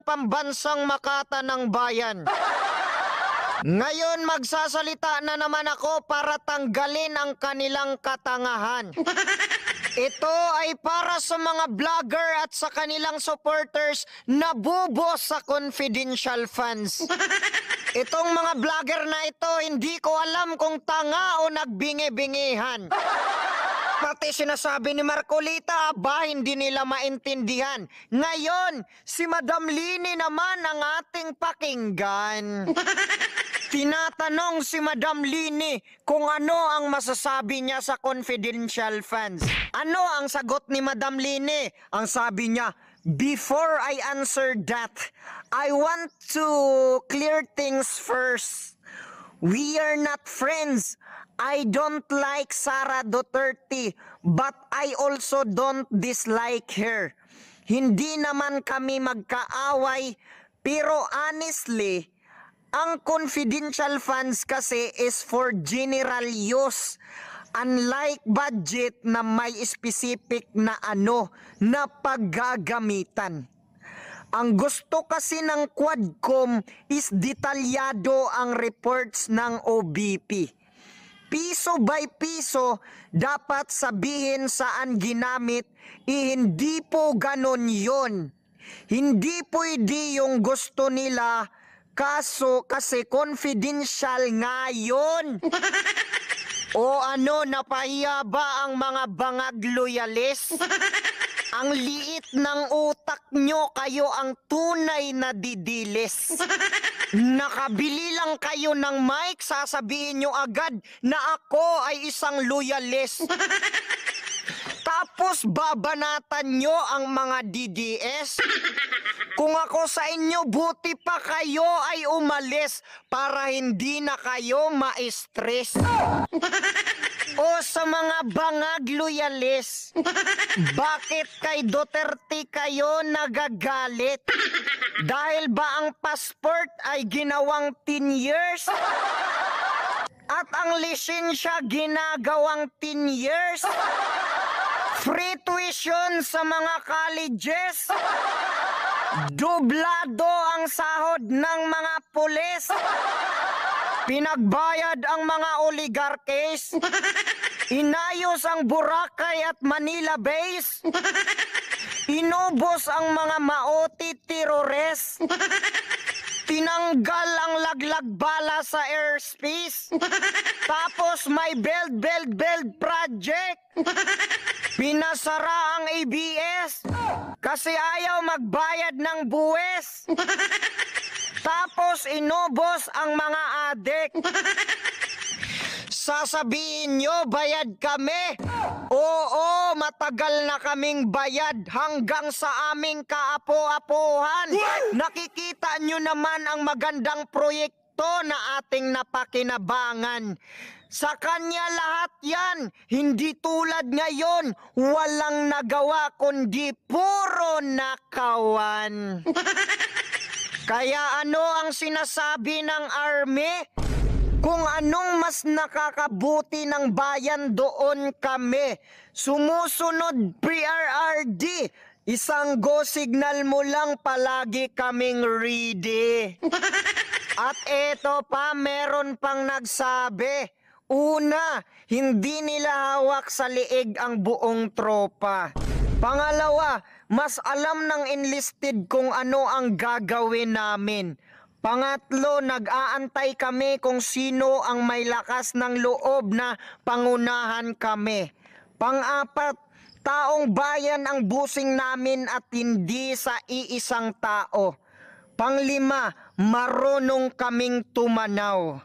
pambansang Makata ng Bayan. Ngayon magsasalita na naman ako para tanggalin ang kanilang katangahan. Ito ay para sa mga vlogger at sa kanilang supporters na bubo sa confidential funds. Itong mga vlogger na ito, hindi ko alam kung tanga o nagbingi-bingihan. Pati sinasabi ni Marcolita, hindi nila maintindihan. Ngayon, si Madam Lini naman ang ating pakinggan. Tinatanong si Madam Lini kung ano ang masasabi niya sa confidential funds. Ano ang sagot ni Madam Lini? Ang sabi niya, before I answer that, I want to clear things first. We are not friends. I don't like Sara Duterte, but I also don't dislike her. Hindi naman kami magkaaway, pero honestly, ang confidential funds kasi is for general use. Unlike budget na may specific na na paggagamitan. Ang gusto kasi ng Quadcom is detalyado ang reports ng OBP. Piso by piso, dapat sabihin saan ginamit, hindi po ganon yun. Hindi pwede yung gusto nila, kasi confidential nga yun. O napahiya ba ang mga bangag loyalist? Ang liit ng utak nyo, kayo ang tunay na didilis. Nakabili lang kayo ng mic, sasabihin nyo agad na ako ay isang loyalist. Tapos babanatan nyo ang mga DDS. Kung ako sa inyo, buti pa kayo ay umalis para hindi na kayo ma-stress. O sa mga bangag loyalist, bakit kay Duterte kayo nagagalit? Dahil ba ang passport ay ginawang 10 years? At ang lisensya ginagawang 10 years? Free tuition sa mga colleges? Dublado ang sahod ng mga pulis? Pinagbayad ang mga oligarkes? Inayos ang Boracay at Manila base? Inubos ang mga maoti terrorist? Tinanggal ang laglag bala sa airspace? Tapos may build project? Pinasara ang ABS? Kasi ayaw magbayad ng buwes? Tapos inubos ang mga adik? Sasabihin nyo, bayad kami? Oo, matagal na kaming bayad hanggang sa aming kaapo-apuhan. Nakikita nyo naman ang magandang proyekto na ating napakinabangan. Sa kanya lahat yan, hindi tulad ngayon, walang nagawa kundi puro nakawan. Kaya ano ang sinasabi ng army? Kung anong mas nakakabuti ng bayan, doon kami. Sumusunod PRRD. Isang go signal mo lang, palagi kaming ready. At eto pa, meron pang nagsabi. Una, hindi nila hawak sa liig ang buong tropa. Pangalawa, mas alam ng enlisted kung ano ang gagawin namin. Pangatlo, nag-aantay kami kung sino ang may lakas ng loob na pangunahan kami. Pang-apat, taong bayan ang busing namin at hindi sa iisang tao. Pang-lima, marunong kaming tumanaw.